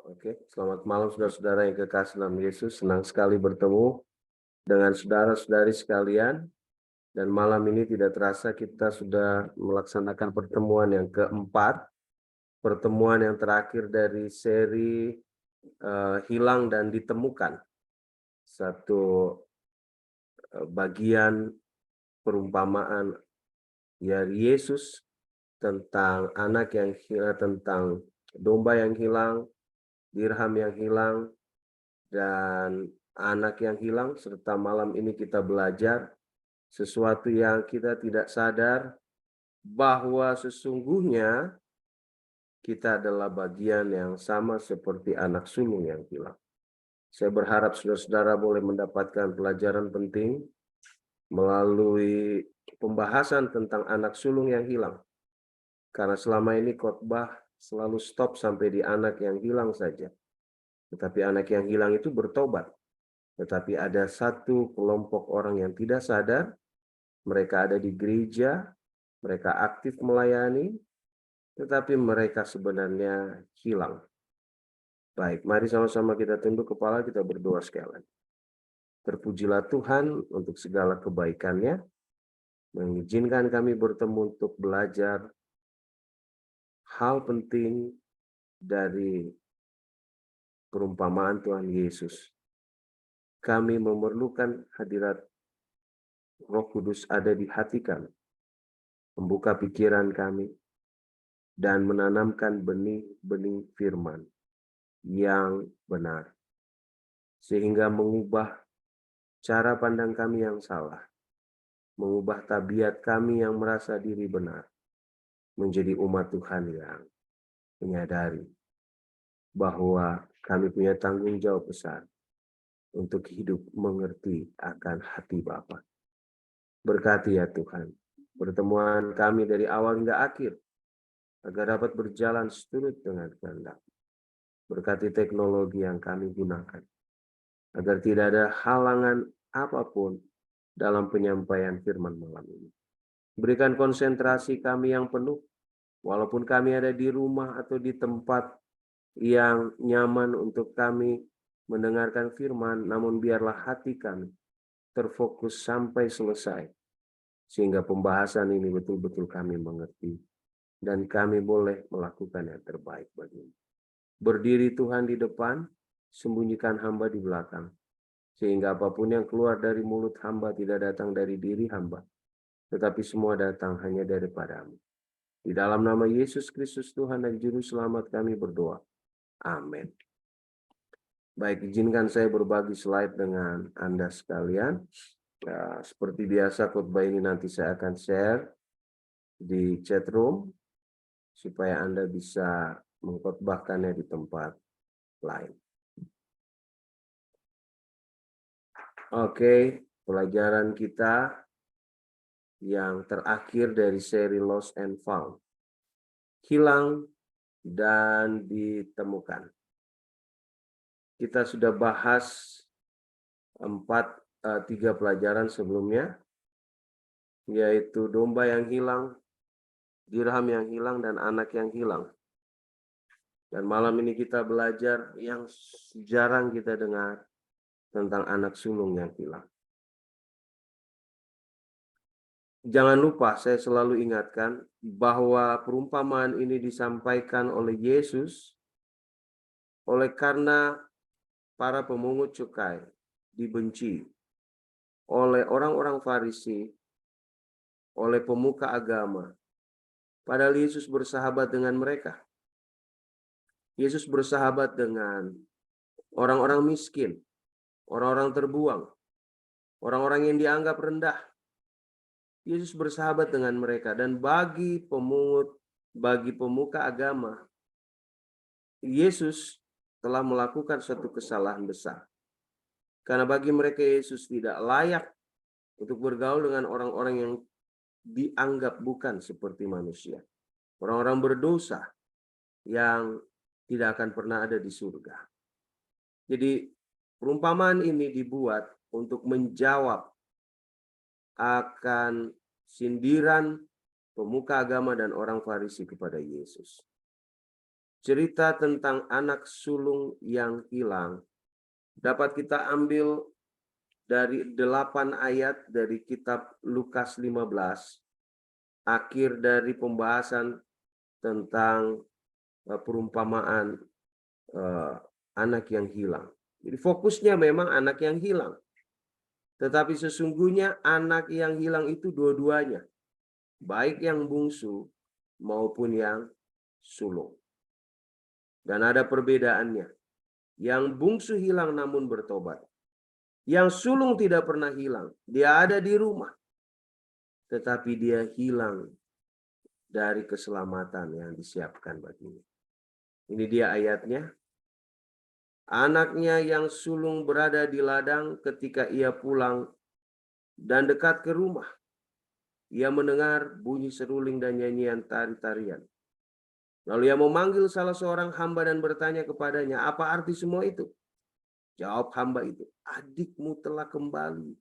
Oke, selamat malam saudara-saudara yang kekasih dalam Yesus. Senang sekali bertemu dengan saudara-saudari sekalian. Dan malam ini tidak terasa kita sudah melaksanakan pertemuan yang keempat. Pertemuan yang terakhir dari seri Hilang dan Ditemukan. Satu bagian perumpamaan dari Yesus tentang anak yang hilang, tentang domba yang hilang, dirham yang hilang, dan anak yang hilang. Serta malam ini kita belajar sesuatu yang kita tidak sadar, bahwa sesungguhnya kita adalah bagian yang sama seperti anak sulung yang hilang. Saya berharap saudara-saudara boleh mendapatkan pelajaran penting melalui pembahasan tentang anak sulung yang hilang. Karena selama ini khotbah selalu stop sampai di anak yang hilang saja. Tetapi anak yang hilang itu bertobat. Tetapi ada satu kelompok orang yang tidak sadar, mereka ada di gereja, mereka aktif melayani, tetapi mereka sebenarnya hilang. Baik, mari sama-sama kita tunduk kepala, kita berdoa sekalian. Terpujilah Tuhan untuk segala kebaikan-Nya, mengizinkan kami bertemu untuk belajar hal penting dari perumpamaan Tuhan Yesus. Kami memerlukan hadirat Roh Kudus ada di hati kami, membuka pikiran kami, dan menanamkan benih-benih firman yang benar, sehingga mengubah cara pandang kami yang salah, mengubah tabiat kami yang merasa diri benar, menjadi umat Tuhan yang menyadari bahwa kami punya tanggung jawab besar untuk hidup mengerti akan hati Bapa. Berkati ya Tuhan, pertemuan kami dari awal hingga akhir, agar dapat berjalan seturut dengan kehendak. Berkati teknologi yang kami gunakan, agar tidak ada halangan apapun dalam penyampaian firman malam ini. Berikan konsentrasi kami yang penuh, walaupun kami ada di rumah atau di tempat yang nyaman untuk kami mendengarkan firman, namun biarlah hati kami terfokus sampai selesai, sehingga pembahasan ini betul-betul kami mengerti, dan kami boleh melakukan yang terbaik bagimu. Berdiri Tuhan di depan, sembunyikan hamba di belakang, sehingga apapun yang keluar dari mulut hamba tidak datang dari diri hamba, tetapi semua datang hanya daripada-Mu. Di dalam nama Yesus Kristus Tuhan dan Juru Selamat kami berdoa. Amin. Baik, izinkan saya berbagi slide dengan Anda sekalian. Ya, seperti biasa khotbah ini nanti saya akan share di chat room, supaya Anda bisa mengkhotbahkannya di tempat lain. Oke, pelajaran kita yang terakhir dari seri Lost and Found. Hilang dan ditemukan. Kita sudah bahas 3 pelajaran sebelumnya, yaitu domba yang hilang, dirham yang hilang, dan anak yang hilang. Dan malam ini kita belajar yang jarang kita dengar tentang anak sulung yang hilang. Jangan lupa, saya selalu ingatkan bahwa perumpamaan ini disampaikan oleh Yesus oleh karena para pemungut cukai dibenci oleh orang-orang Farisi, oleh pemuka agama. Padahal Yesus bersahabat dengan mereka. Yesus bersahabat dengan orang-orang miskin, orang-orang terbuang, orang-orang yang dianggap rendah. Yesus bersahabat dengan mereka, dan bagi pemungut, bagi pemuka agama, Yesus telah melakukan suatu kesalahan besar. Karena bagi mereka Yesus tidak layak untuk bergaul dengan orang-orang yang dianggap bukan seperti manusia. Orang-orang berdosa yang tidak akan pernah ada di surga. Jadi perumpamaan ini dibuat untuk menjawab akan sindiran pemuka agama dan orang Farisi kepada Yesus. cerita tentang anak sulung yang hilang dapat kita ambil dari 8 ayat dari kitab Lukas 15, akhir dari pembahasan tentang perumpamaan anak yang hilang. Jadi fokusnya memang anak yang hilang. Tetapi sesungguhnya anak yang hilang itu dua-duanya. Baik yang bungsu maupun yang sulung. Dan ada perbedaannya. Yang bungsu hilang namun bertobat. Yang sulung tidak pernah hilang. Dia ada di rumah. Tetapi dia hilang dari keselamatan yang disiapkan baginya. Ini dia ayatnya. Anaknya yang sulung berada di ladang ketika ia pulang dan dekat ke rumah. Ia mendengar bunyi seruling dan nyanyian tari-tarian. Lalu ia memanggil salah seorang hamba dan bertanya kepadanya, apa arti semua itu? Jawab hamba itu, adikmu telah kembali.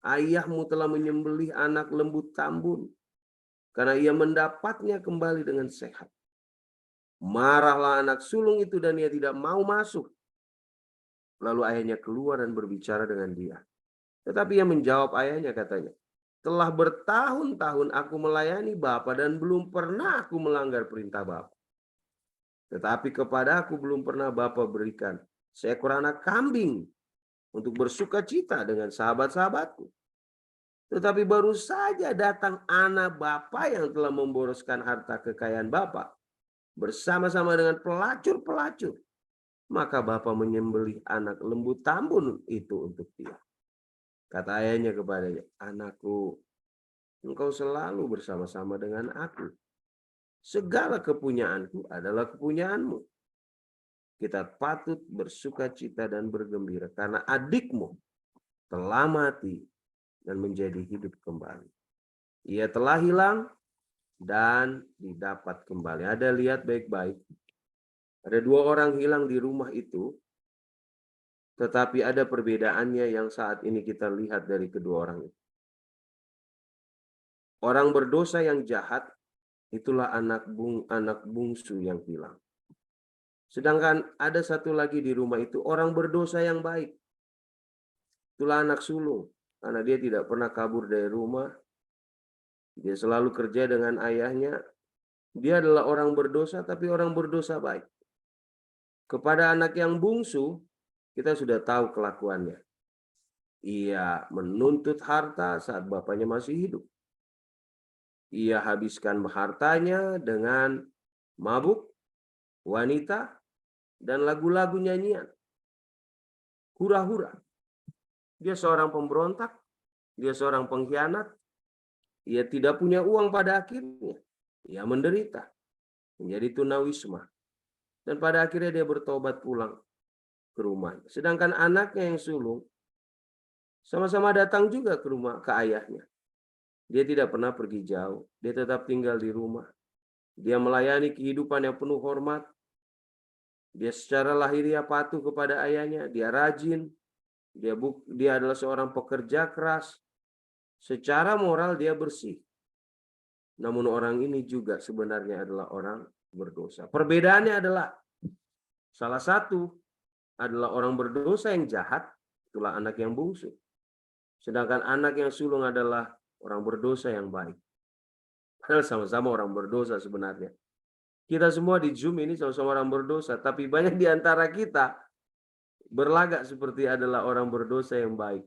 Ayahmu telah menyembelih anak lembu tambun. Karena ia mendapatnya kembali dengan sehat. Marahlah anak sulung itu dan ia tidak mau masuk. Lalu ayahnya keluar dan berbicara dengan dia. Tetapi ia menjawab ayahnya katanya, telah bertahun-tahun aku melayani Bapa dan belum pernah aku melanggar perintah Bapa. Tetapi kepada aku belum pernah Bapa berikan seekor anak kambing untuk bersuka cita dengan sahabat-sahabatku. Tetapi baru saja datang anak Bapa yang telah memboroskan harta kekayaan Bapa bersama-sama dengan pelacur-pelacur. Maka Bapa menyembelih anak lembu tambun itu untuk dia. Kata ayahnya kepadanya, anakku, engkau selalu bersama-sama dengan aku. Segala kepunyaanku adalah kepunyaanmu. Kita patut bersuka cita dan bergembira karena adikmu telah mati dan menjadi hidup kembali. Ia telah hilang dan didapat kembali. Ada lihat baik-baik. Ada 2 orang hilang di rumah itu. Tetapi ada perbedaannya yang saat ini kita lihat dari kedua orang itu. Orang berdosa yang jahat, itulah anak bungsu yang hilang. Sedangkan ada satu lagi di rumah itu, orang berdosa yang baik. Itulah anak sulung. Karena dia tidak pernah kabur dari rumah. Dia selalu kerja dengan ayahnya. Dia adalah orang berdosa, tapi orang berdosa baik. Kepada anak yang bungsu, kita sudah tahu kelakuannya. Ia menuntut harta saat bapaknya masih hidup. Ia habiskan hartanya dengan mabuk, wanita, dan lagu-lagu nyanyian. Hura-hura. Dia seorang pemberontak. Dia seorang pengkhianat. Ia tidak punya uang pada akhirnya. Ia menderita. Menjadi tunawisma. Dan pada akhirnya dia bertobat pulang ke rumah. Sedangkan anaknya yang sulung sama-sama datang juga ke rumah, ke ayahnya. Dia tidak pernah pergi jauh. Dia tetap tinggal di rumah. Dia melayani kehidupan yang penuh hormat. Dia secara lahiriah patuh kepada ayahnya. Dia rajin. Dia adalah seorang pekerja keras. Secara moral dia bersih. Namun orang ini juga sebenarnya adalah orang berdosa. Perbedaannya adalah salah satu adalah orang berdosa yang jahat. Itulah anak yang bungsu. Sedangkan anak yang sulung adalah orang berdosa yang baik. Padahal sama-sama orang berdosa sebenarnya. Kita semua di Zoom ini sama-sama orang berdosa. Tapi banyak di antara kita berlagak seperti adalah orang berdosa yang baik.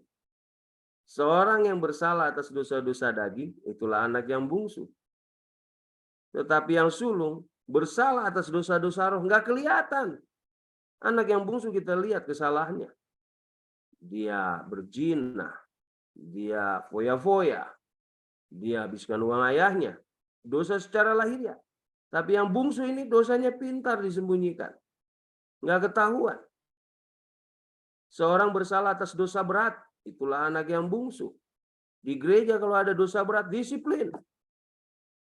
Seorang yang bersalah atas dosa-dosa daging, itulah anak yang bungsu. Tetapi yang sulung bersalah atas dosa-dosa roh, nggak kelihatan. Anak yang bungsu kita lihat kesalahannya. Dia berzina, dia foya-foya, dia habiskan uang ayahnya. Dosa secara lahiriah. Tapi yang bungsu ini dosanya pintar disembunyikan. Nggak ketahuan. Seorang bersalah atas dosa berat, itulah anak yang bungsu. Di gereja kalau ada dosa berat, disiplin.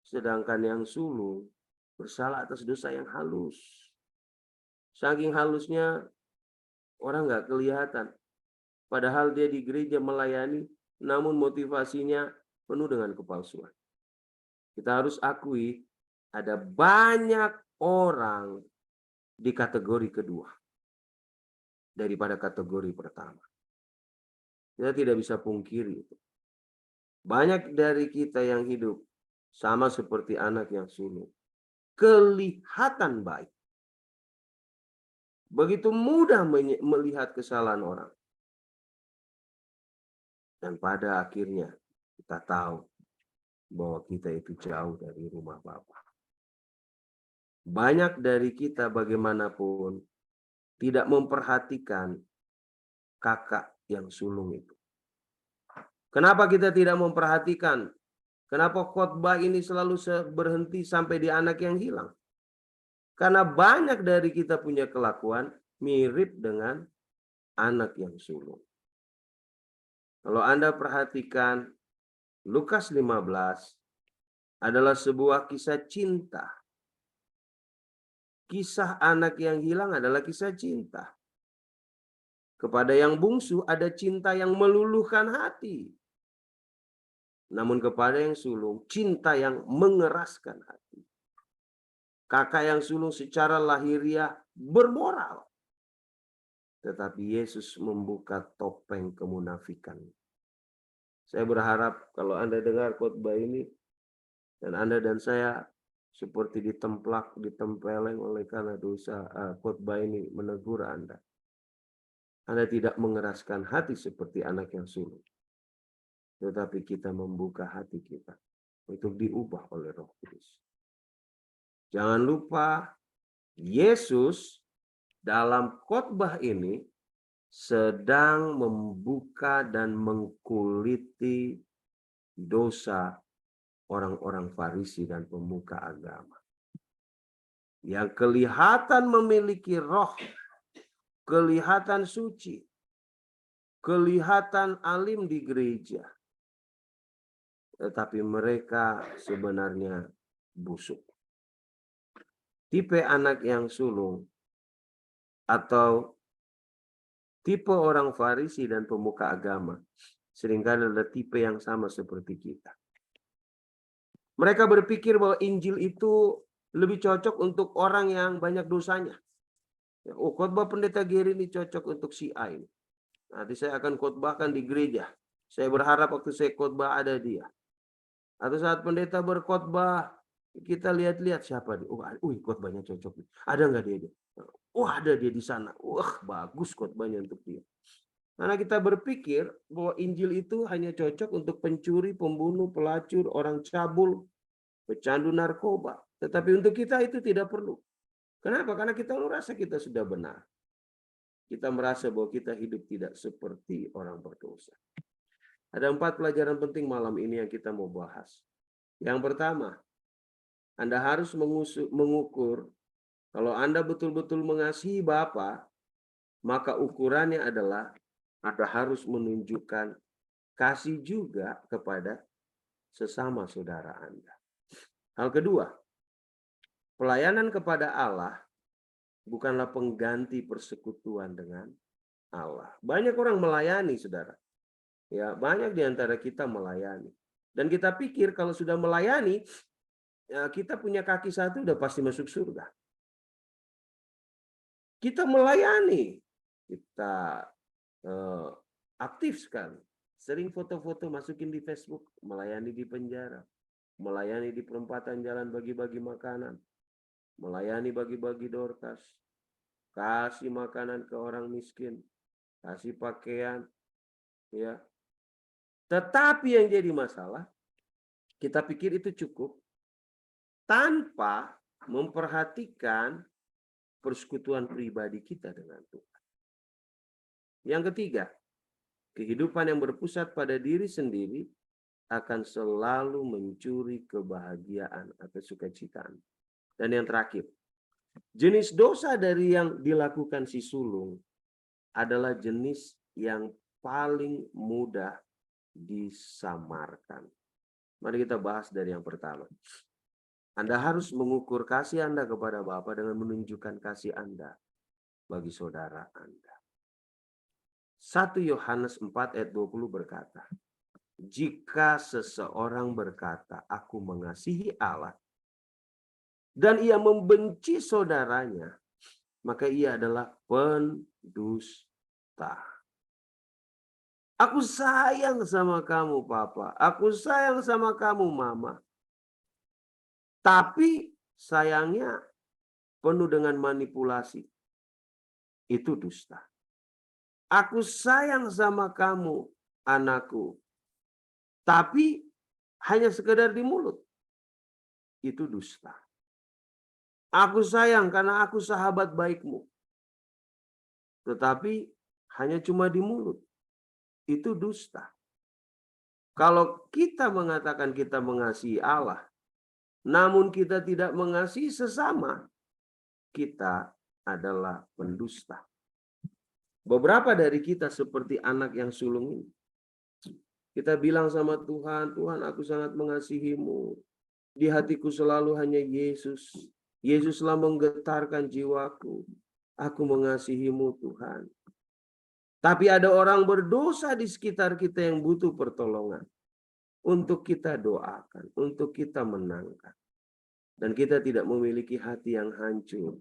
Sedangkan yang sulung bersalah atas dosa yang halus. Saking halusnya orang nggak kelihatan. Padahal dia di gereja melayani, namun motivasinya penuh dengan kepalsuan. Kita harus akui ada banyak orang di kategori kedua daripada kategori pertama. Kita tidak bisa pungkiri itu. Banyak dari kita yang hidup sama seperti anak yang sulung. Kelihatan baik. Begitu mudah melihat kesalahan orang. Dan pada akhirnya kita tahu bahwa kita itu jauh dari rumah Bapa. Banyak dari kita bagaimanapun tidak memperhatikan kakak yang sulung itu. Kenapa kita tidak memperhatikan? Kenapa khotbah ini selalu berhenti sampai di anak yang hilang? Karena banyak dari kita punya kelakuan mirip dengan anak yang sulung. Kalau Anda perhatikan, Lukas 15 adalah sebuah kisah cinta. Kisah anak yang hilang adalah kisah cinta. Kepada yang bungsu ada cinta yang meluluhkan hati. Namun kepada yang sulung, cinta yang mengeraskan hati. Kakak yang sulung secara lahiriah bermoral. Tetapi Yesus membuka topeng kemunafikan. Saya berharap kalau Anda dengar khotbah ini, dan Anda dan saya seperti ditemplak, ditempeleng oleh karena dosa, khotbah ini menegur Anda. Anda tidak mengeraskan hati seperti anak yang sulung. Tetapi kita membuka hati kita untuk diubah oleh Roh Kudus. Jangan lupa, Yesus dalam khotbah ini sedang membuka dan mengkuliti dosa orang-orang Farisi dan pemuka agama. Yang kelihatan memiliki roh, kelihatan suci, kelihatan alim di gereja. Tetapi mereka sebenarnya busuk. Tipe anak yang sulung atau tipe orang Farisi dan pemuka agama seringkali adalah tipe yang sama seperti kita. Mereka berpikir bahwa Injil itu lebih cocok untuk orang yang banyak dosanya. Oh, khotbah pendeta Geri ini cocok untuk si A ini. Nanti saya akan khotbahkan di gereja. Saya berharap waktu saya khotbah ada dia. Atau saat pendeta berkhotbah, kita lihat-lihat siapa dia. Oh, khotbahnya cocok. Ada nggak dia? Oh, ada dia di sana. Wah, bagus khotbahnya untuk dia. Karena kita berpikir bahwa Injil itu hanya cocok untuk pencuri, pembunuh, pelacur, orang cabul, pecandu narkoba. Tetapi untuk kita itu tidak perlu. Kenapa? Karena kita merasa kita sudah benar. Kita merasa bahwa kita hidup tidak seperti orang berdosa. Ada 4 pelajaran penting malam ini yang kita mau bahas. Yang pertama, Anda harus mengukur kalau Anda betul-betul mengasihi Bapa, maka ukurannya adalah Anda harus menunjukkan kasih juga kepada sesama saudara Anda. Hal kedua, pelayanan kepada Allah bukanlah pengganti persekutuan dengan Allah. Banyak orang melayani, saudara. Ya, banyak di antara kita melayani. Dan kita pikir kalau sudah melayani, ya kita punya kaki satu udah pasti masuk surga. Kita melayani, kita aktif sekali. Sering foto-foto masukin di Facebook, melayani di penjara, melayani di perempatan jalan bagi-bagi makanan, melayani bagi-bagi dorkas, kasih makanan ke orang miskin, kasih pakaian, ya. Tetapi yang jadi masalah, kita pikir itu cukup tanpa memperhatikan persekutuan pribadi kita dengan Tuhan. Yang ketiga, kehidupan yang berpusat pada diri sendiri akan selalu mencuri kebahagiaan atau sukacitaan. Dan yang terakhir, jenis dosa dari yang dilakukan si sulung adalah jenis yang paling mudah disamarkan. Mari kita bahas dari yang pertama. Anda harus mengukur kasih Anda kepada Bapa dengan menunjukkan kasih Anda bagi saudara Anda. 1 Yohanes 4 ayat 20 berkata, jika seseorang berkata, aku mengasihi Allah, dan ia membenci saudaranya, maka ia adalah pendusta. Aku sayang sama kamu, Papa. Aku sayang sama kamu, Mama. Tapi sayangnya penuh dengan manipulasi. Itu dusta. Aku sayang sama kamu, anakku. Tapi hanya sekedar di mulut. Itu dusta. Aku sayang karena aku sahabat baikmu. Tetapi hanya cuma di mulut. Itu dusta. Kalau kita mengatakan kita mengasihi Allah, namun kita tidak mengasihi sesama, kita adalah pendusta. Beberapa dari kita seperti anak yang sulung ini. Kita bilang sama Tuhan, Tuhan aku sangat mengasihimu. Di hatiku selalu hanya Yesus. Yesuslah menggetarkan jiwaku. Aku mengasihimu Tuhan. Tapi ada orang berdosa di sekitar kita yang butuh pertolongan. Untuk kita doakan, untuk kita menangkan. Dan kita tidak memiliki hati yang hancur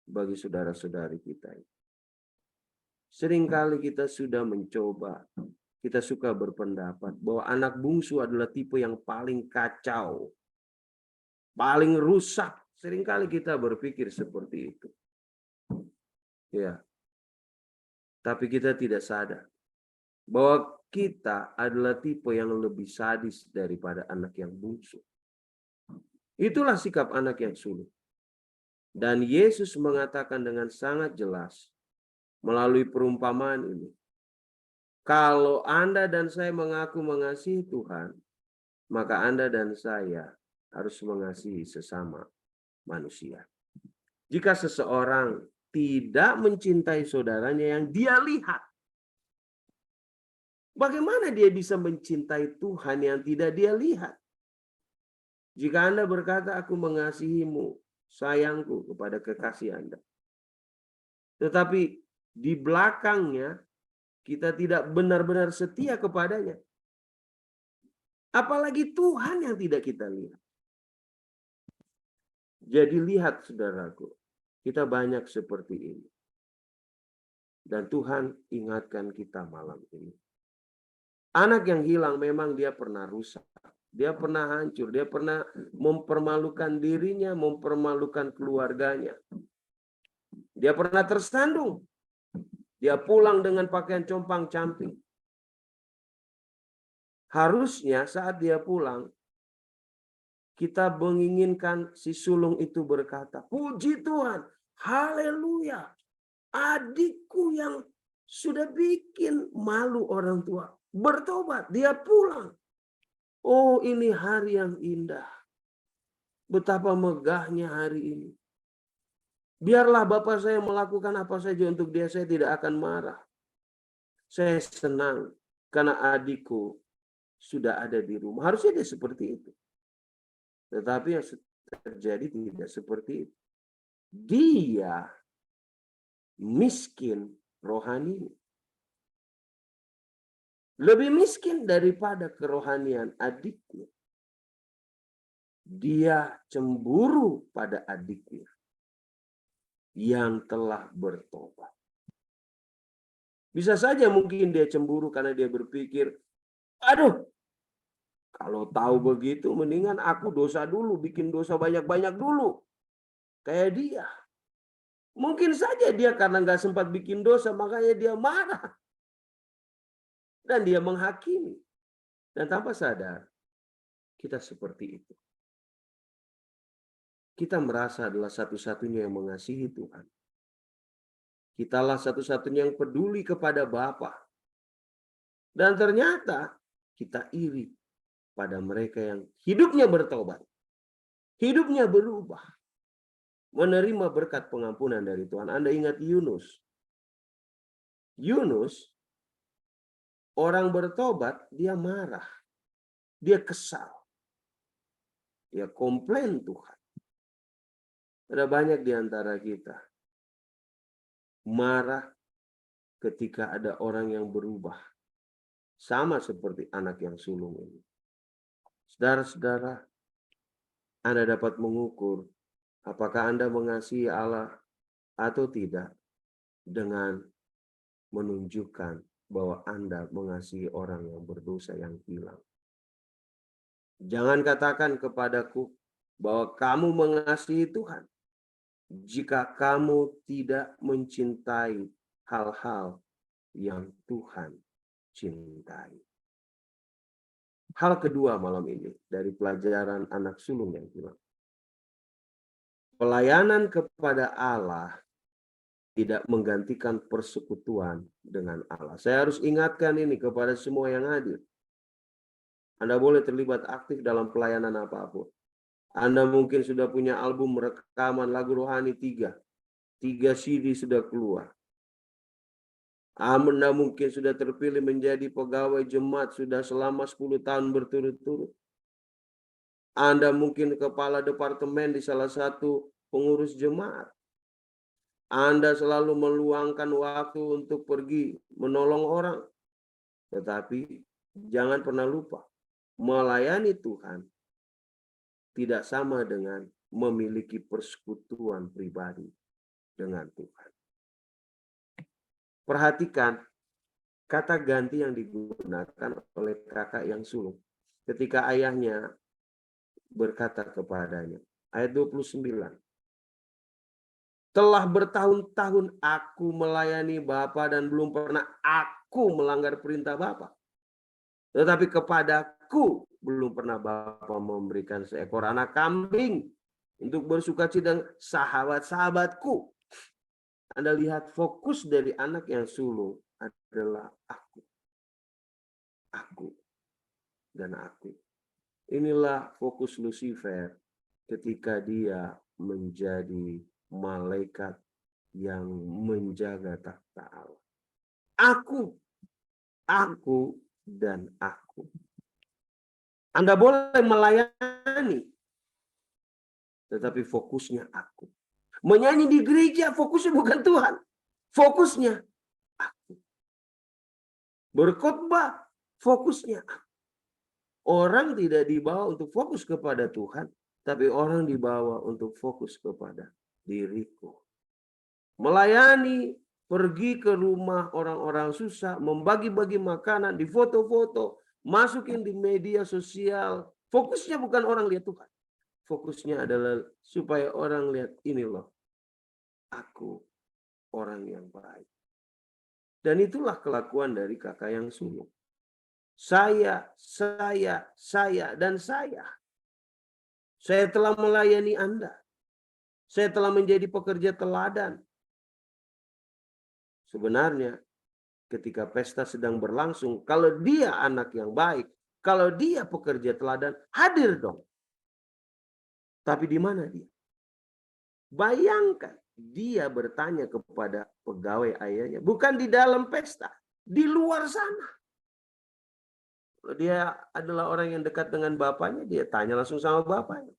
bagi saudara-saudari kita. Seringkali kita sudah mencoba, kita suka berpendapat bahwa anak bungsu adalah tipe yang paling kacau, paling rusak. Seringkali kita berpikir seperti itu. Ya. Tapi kita tidak sadar bahwa kita adalah tipe yang lebih sadis daripada anak yang bungsu. Itulah sikap anak yang sulung. Dan Yesus mengatakan dengan sangat jelas melalui perumpamaan ini. Kalau Anda dan saya mengaku mengasihi Tuhan, maka Anda dan saya harus mengasihi sesama manusia. Jika seseorang tidak mencintai saudaranya yang dia lihat, bagaimana dia bisa mencintai Tuhan yang tidak dia lihat? Jika Anda berkata, aku mengasihimu, sayangku kepada kekasih Anda. Tetapi di belakangnya, kita tidak benar-benar setia kepadanya. Apalagi Tuhan yang tidak kita lihat. Jadi lihat saudaraku, kita banyak seperti ini. Dan Tuhan ingatkan kita malam ini. Anak yang hilang memang dia pernah rusak. Dia pernah hancur. Dia pernah mempermalukan dirinya, mempermalukan keluarganya. Dia pernah tersandung. Dia pulang dengan pakaian compang-camping. Harusnya saat dia pulang, kita menginginkan si sulung itu berkata, puji Tuhan, haleluya. Adikku yang sudah bikin malu orang tua, bertobat, dia pulang. Oh, ini hari yang indah. Betapa megahnya hari ini. Biarlah Bapak saya melakukan apa saja untuk dia, saya tidak akan marah. Saya senang karena adikku sudah ada di rumah. Harusnya dia seperti itu. Tetapi yang terjadi tidak seperti itu. Dia miskin rohani. Lebih miskin daripada kerohanian adiknya. Dia cemburu pada adiknya yang telah bertobat. Bisa saja mungkin dia cemburu karena dia berpikir, aduh, kalau tahu begitu mendingan aku dosa dulu, bikin dosa banyak-banyak dulu. Kayak dia. Mungkin saja dia karena nggak sempat bikin dosa, makanya dia marah. Dan dia menghakimi. Dan tanpa sadar, kita seperti itu. Kita merasa adalah satu-satunya yang mengasihi Tuhan. Kitalah satu-satunya yang peduli kepada Bapa. Dan ternyata kita iri pada mereka yang hidupnya bertobat. Hidupnya berubah. Menerima berkat pengampunan dari Tuhan. Anda ingat Yunus. Yunus, orang bertobat, dia marah. Dia kesal. Dia komplain Tuhan. Ada banyak di antara kita marah ketika ada orang yang berubah. Sama seperti anak yang sulung ini. Saudara-saudara, Anda dapat mengukur apakah Anda mengasihi Allah atau tidak dengan menunjukkan bahwa Anda mengasihi orang yang berdosa yang hilang. Jangan katakan kepadaku bahwa kamu mengasihi Tuhan jika kamu tidak mencintai hal-hal yang Tuhan cintai. Hal kedua malam ini dari pelajaran anak sulung yang hilang. Pelayanan kepada Allah tidak menggantikan persekutuan dengan Allah. Saya harus ingatkan ini kepada semua yang hadir. Anda boleh terlibat aktif dalam pelayanan apapun. Anda mungkin sudah punya album rekaman lagu rohani 3 CD sudah keluar. Anda mungkin sudah terpilih menjadi pegawai jemaat sudah selama 10 tahun berturut-turut. Anda mungkin kepala departemen di salah satu pengurus jemaat. Anda selalu meluangkan waktu untuk pergi menolong orang. Tetapi jangan pernah lupa, melayani Tuhan tidak sama dengan memiliki persekutuan pribadi dengan Tuhan. Perhatikan kata ganti yang digunakan oleh kakak yang sulung ketika ayahnya berkata kepadanya. Ayat 29. Telah bertahun-tahun aku melayani Bapa dan belum pernah aku melanggar perintah Bapa. Tetapi kepadaku belum pernah Bapa memberikan seekor anak kambing untuk bersukacita dengan sahabat-sahabatku. Anda lihat fokus dari anak yang sulung adalah aku. Aku dan aku. Inilah fokus Lucifer ketika dia menjadi malaikat yang menjaga takhta Allah. Aku dan aku. Anda boleh melayani, tetapi fokusnya aku. Menyanyi di gereja fokusnya bukan Tuhan. Fokusnya aku. Berkhotbah fokusnya aku. Orang tidak dibawa untuk fokus kepada Tuhan, tapi orang dibawa untuk fokus kepada diriku. Melayani, pergi ke rumah orang-orang susah, membagi-bagi makanan, di foto-foto, masukin di media sosial. Fokusnya bukan orang lihat Tuhan. Fokusnya adalah supaya orang lihat ini loh. Aku orang yang baik. Dan itulah kelakuan dari kakak yang sulung. Saya, dan saya. Saya telah melayani Anda. Saya telah menjadi pekerja teladan. Sebenarnya ketika pesta sedang berlangsung, kalau dia anak yang baik, kalau dia pekerja teladan, hadir dong. Tapi di mana dia? Bayangkan, dia bertanya kepada pegawai ayahnya, bukan di dalam pesta, di luar sana. Kalau dia adalah orang yang dekat dengan bapaknya, dia tanya langsung sama bapaknya.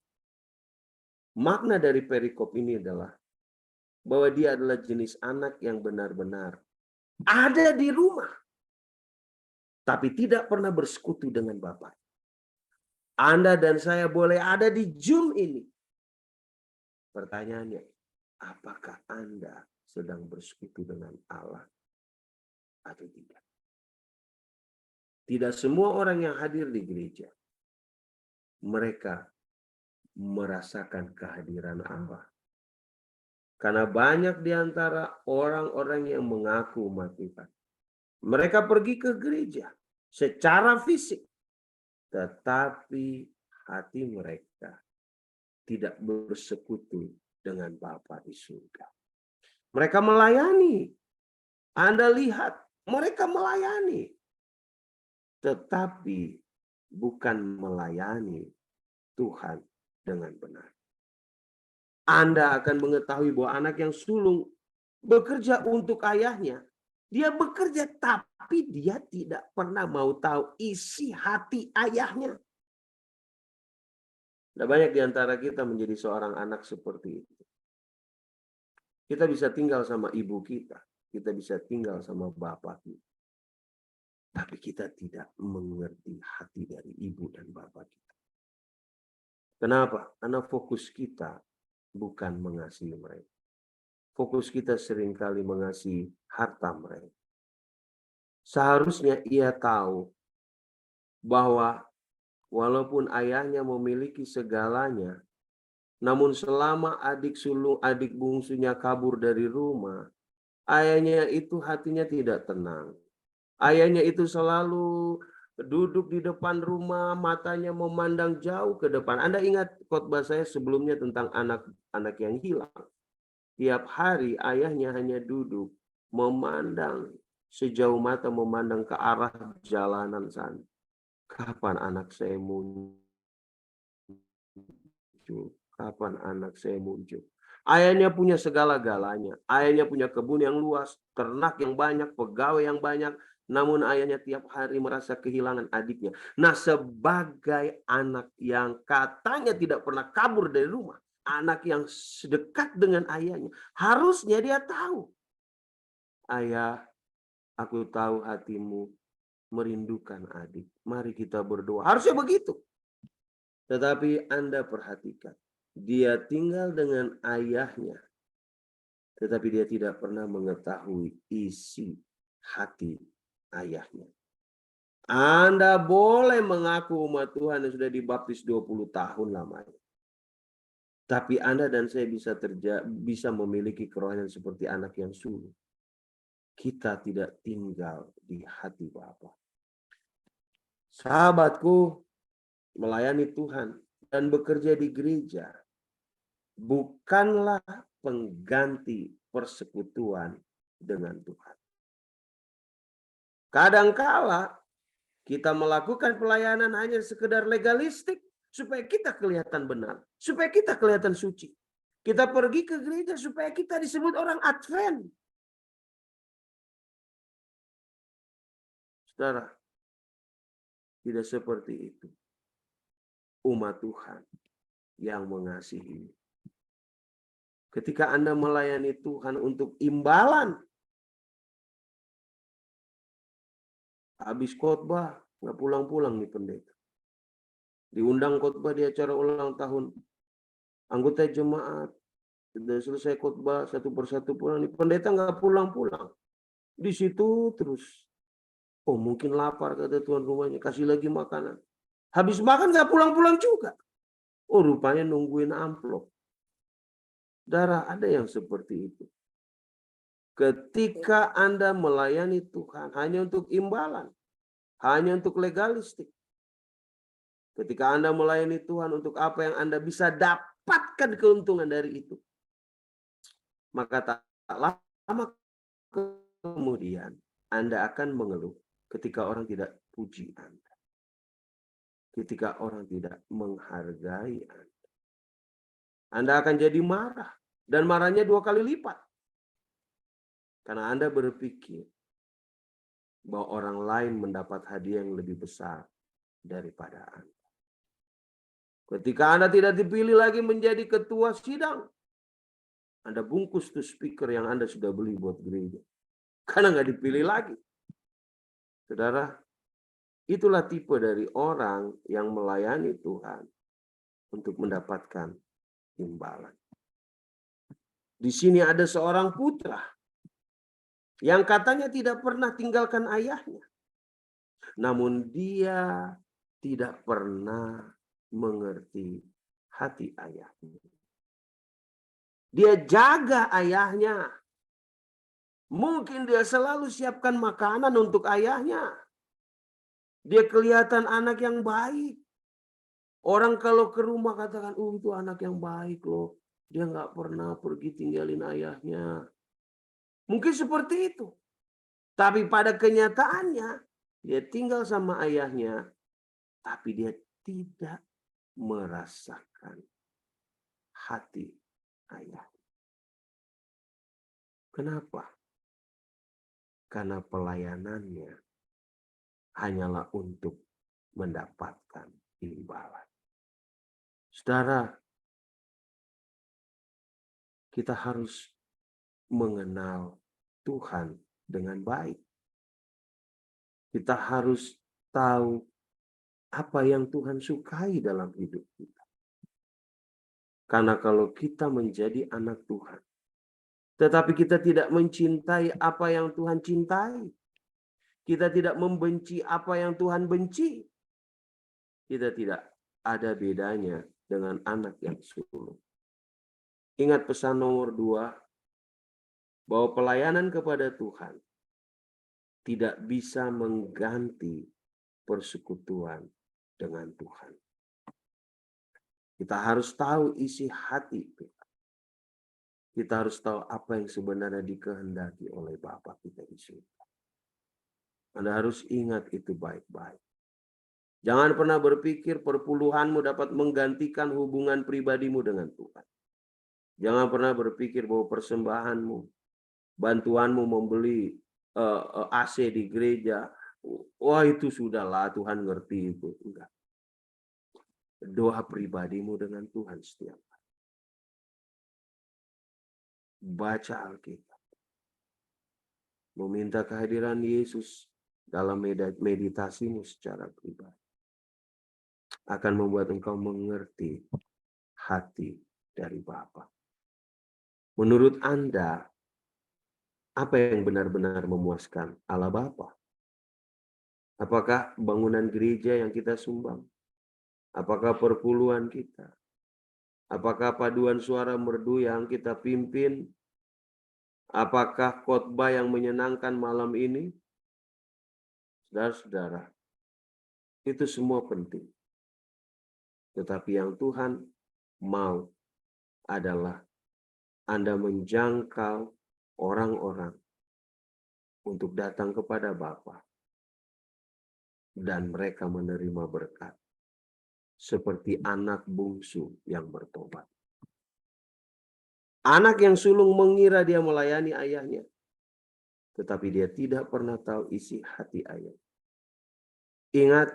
Makna dari perikop ini adalah bahwa dia adalah jenis anak yang benar-benar ada di rumah, tapi tidak pernah bersekutu dengan Bapak. Anda dan saya boleh ada di Zoom ini. Pertanyaannya, apakah Anda sedang bersekutu dengan Allah atau tidak? Tidak semua orang yang hadir di gereja, mereka merasakan kehadiran Allah. Karena banyak di antara orang-orang yang mengaku umat Tuhan, mereka pergi ke gereja secara fisik, tetapi hati mereka tidak bersekutu dengan Bapa di surga. Mereka melayani. Anda lihat, mereka melayani. Tetapi bukan melayani Tuhan dengan benar. Anda akan mengetahui bahwa anak yang sulung bekerja untuk ayahnya. Dia bekerja tapi dia tidak pernah mau tahu isi hati ayahnya. Nah, banyak di antara kita menjadi seorang anak seperti itu. Kita bisa tinggal sama ibu kita. Kita bisa tinggal sama bapak kita. Tapi kita tidak mengerti hati dari ibu dan bapak kita. Kenapa? Karena fokus kita bukan mengasihi mereka. fokus kita seringkali mengasihi harta mereka. Seharusnya ia tahu bahwa walaupun ayahnya memiliki segalanya, namun selama adik sulung, adik bungsunya kabur dari rumah, ayahnya itu hatinya tidak tenang. Ayahnya itu selalu duduk di depan rumah, matanya memandang jauh ke depan. Anda ingat khotbah saya sebelumnya tentang anak-anak yang hilang. Tiap hari ayahnya hanya duduk, memandang sejauh mata, memandang ke arah jalanan sana. Kapan anak saya muncul? Kapan anak saya muncul? Ayahnya punya segala-galanya. Ayahnya punya kebun yang luas, ternak yang banyak, pegawai yang banyak. Namun ayahnya tiap hari merasa kehilangan adiknya. Nah, sebagai anak yang katanya tidak pernah kabur dari rumah, anak yang sedekat dengan ayahnya, harusnya dia tahu. Ayah, aku tahu hatimu merindukan adik. Mari kita berdoa. Harusnya begitu. Tetapi Anda perhatikan, dia tinggal dengan ayahnya, tetapi dia tidak pernah mengetahui isi hati ayahnya. Anda boleh mengaku umat Tuhan yang sudah dibaptis 20 tahun lamanya. Tapi Anda dan saya bisa memiliki kerohanian seperti anak yang sulung. Kita tidak tinggal di hati Bapa. Sahabatku, melayani Tuhan dan bekerja di gereja bukanlah pengganti persekutuan dengan Tuhan. Kadangkala kita melakukan pelayanan hanya sekedar legalistik supaya kita kelihatan benar, supaya kita kelihatan suci. Kita pergi ke gereja supaya kita disebut orang Advent. Saudara, tidak seperti itu. Umat Tuhan yang mengasihi. Ketika Anda melayani Tuhan untuk imbalan, habis khotbah, nggak pulang-pulang nih pendeta. Diundang khotbah di acara ulang tahun anggota jemaat. Sudah selesai khotbah, satu persatu pulang. Nih pendeta nggak pulang-pulang. Di situ terus. Oh mungkin lapar kata tuan rumahnya, kasih lagi makanan. Habis makan nggak pulang-pulang juga. Oh rupanya nungguin amplop. Saudara, ada yang seperti itu. Ketika Anda melayani Tuhan hanya untuk imbalan, hanya untuk legalistik. Ketika Anda melayani Tuhan untuk apa yang Anda bisa dapatkan keuntungan dari itu. Maka tak lama kemudian Anda akan mengeluh ketika orang tidak puji Anda. Ketika orang tidak menghargai Anda. Anda akan jadi marah. Dan marahnya 2 kali lipat. Karena Anda berpikir bahwa orang lain mendapat hadiah yang lebih besar daripada Anda. Ketika Anda tidak dipilih lagi menjadi ketua sidang, Anda bungkus tuh speaker yang Anda sudah beli buat gereja. Karena nggak dipilih lagi. Saudara, itulah tipe dari orang yang melayani Tuhan untuk mendapatkan imbalan. Di sini ada seorang putra yang katanya tidak pernah tinggalkan ayahnya. Namun dia tidak pernah mengerti hati ayahnya. Dia jaga ayahnya. Mungkin dia selalu siapkan makanan untuk ayahnya. Dia kelihatan anak yang baik. Orang kalau ke rumah katakan, itu anak yang baik loh. Dia nggak pernah pergi tinggalin ayahnya. Mungkin seperti itu. Tapi pada kenyataannya, dia tinggal sama ayahnya. Tapi dia tidak merasakan hati ayah. Kenapa? Karena pelayanannya hanyalah untuk mendapatkan imbalan. Saudara, kita harus mengenal Tuhan dengan baik. Kita harus tahu apa yang Tuhan sukai dalam hidup kita. Karena kalau kita menjadi anak Tuhan, Tetapi kita tidak mencintai apa yang Tuhan cintai. Kita tidak membenci apa yang Tuhan benci. Kita tidak ada bedanya dengan anak yang sulung. Ingat pesan nomor 2, bahwa pelayanan kepada Tuhan tidak bisa mengganti persekutuan dengan Tuhan. Kita harus tahu isi hati kita. Kita harus tahu apa yang sebenarnya dikehendaki oleh Bapa kita di surga. Anda harus ingat itu baik-baik. Jangan pernah berpikir perpuluhanmu dapat menggantikan hubungan pribadimu dengan Tuhan. Jangan pernah berpikir bahwa persembahanmu, bantuanmu membeli AC di gereja, wah itu sudahlah, Tuhan ngerti itu. Enggak. Doa pribadimu dengan Tuhan setiap hari. Baca Alkitab. Meminta kehadiran Yesus dalam meditasimu secara pribadi. Akan membuat engkau mengerti hati dari Bapa. Menurut Anda, apa yang benar-benar memuaskan Allah Bapa? Apakah bangunan gereja yang kita sumbang? Apakah perpuluhan kita? Apakah paduan suara merdu yang kita pimpin? Apakah khotbah yang menyenangkan malam ini? Saudara-saudara, itu semua penting. Tetapi yang Tuhan mau adalah Anda menjangkau orang-orang untuk datang kepada Bapa dan mereka menerima berkat seperti anak bungsu yang bertobat. Anak yang sulung mengira dia melayani ayahnya, tetapi dia tidak pernah tahu isi hati ayah. Ingat,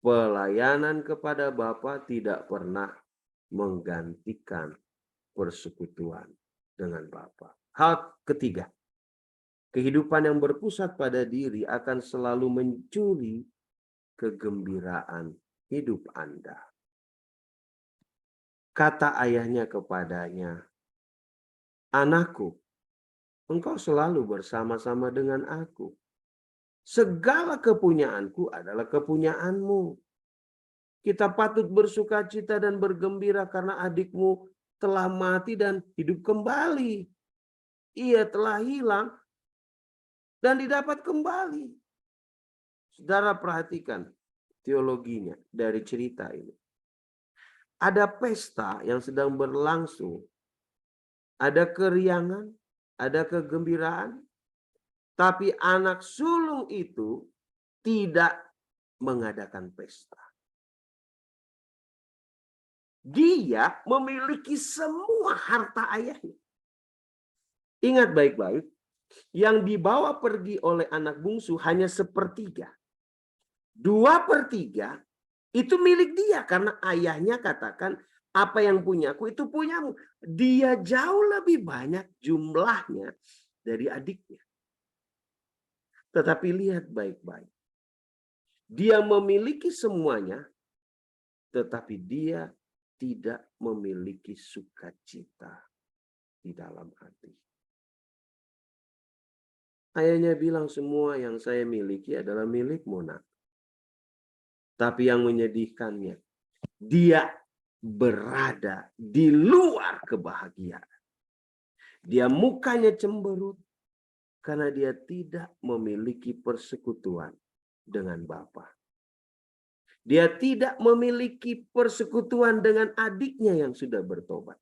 pelayanan kepada Bapa tidak pernah menggantikan persekutuan dengan Bapa. Hal ketiga, kehidupan yang berpusat pada diri akan selalu mencuri kegembiraan hidup Anda. Kata ayahnya kepadanya, "Anakku, engkau selalu bersama-sama dengan aku. Segala kepunyaanku adalah kepunyaanmu. Kita patut bersukacita dan bergembira karena adikmu telah mati dan hidup kembali. Ia telah hilang dan didapat kembali." Saudara perhatikan teologinya dari cerita ini. Ada pesta yang sedang berlangsung. Ada keriangan, ada kegembiraan. Tapi anak sulung itu tidak mengadakan pesta. Dia memiliki semua harta ayahnya. Ingat baik-baik, yang dibawa pergi oleh anak bungsu hanya 1/3. 2/3 itu milik dia karena ayahnya katakan, apa yang punyaku itu punyamu. Dia jauh lebih banyak jumlahnya dari adiknya. Tetapi lihat baik-baik. Dia memiliki semuanya, tetapi dia tidak memiliki sukacita di dalam hati. Ayahnya bilang, semua yang saya miliki adalah milikmu, nak. Tapi yang menyedihkannya, dia berada di luar kebahagiaan. Dia mukanya cemberut karena dia tidak memiliki persekutuan dengan Bapa. Dia tidak memiliki persekutuan dengan adiknya yang sudah bertobat.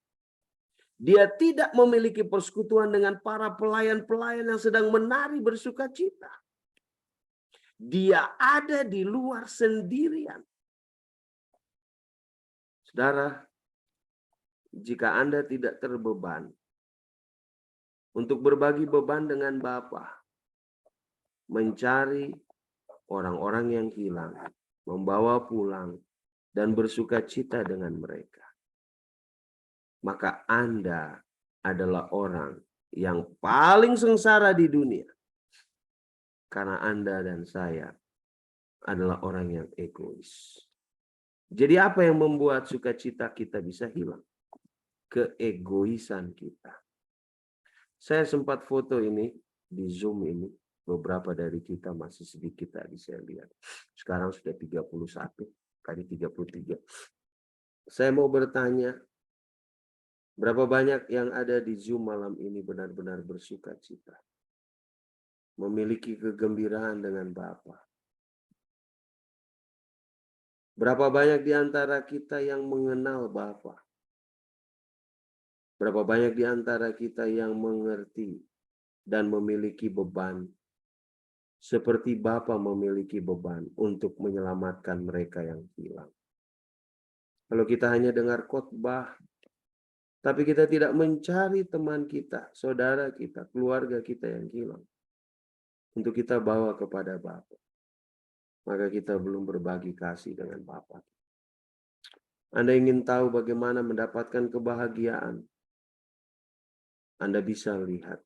Dia tidak memiliki persekutuan dengan para pelayan-pelayan yang sedang menari bersukacita. Dia ada di luar sendirian. Saudara, jika Anda tidak terbeban untuk berbagi beban dengan Bapa, mencari orang-orang yang hilang, membawa pulang, dan bersukacita dengan mereka, maka Anda adalah orang yang paling sengsara di dunia. Karena Anda dan saya adalah orang yang egois. Jadi apa yang membuat sukacita kita bisa hilang? Keegoisan kita. Saya sempat foto ini di Zoom ini. Beberapa dari kita masih sedikit tadi saya lihat. Sekarang sudah 31, tadi 33. Saya mau bertanya, berapa banyak yang ada di Zoom malam ini benar-benar bersuka cita? Memiliki kegembiraan dengan Bapa. Berapa banyak di antara kita yang mengenal Bapa? Berapa banyak di antara kita yang mengerti dan memiliki beban seperti Bapa memiliki beban untuk menyelamatkan mereka yang hilang. Kalau kita hanya dengar khotbah, tapi kita tidak mencari teman kita, saudara kita, keluarga kita yang hilang, untuk kita bawa kepada Bapa, maka kita belum berbagi kasih dengan Bapa. Anda ingin tahu bagaimana mendapatkan kebahagiaan? Anda bisa lihat.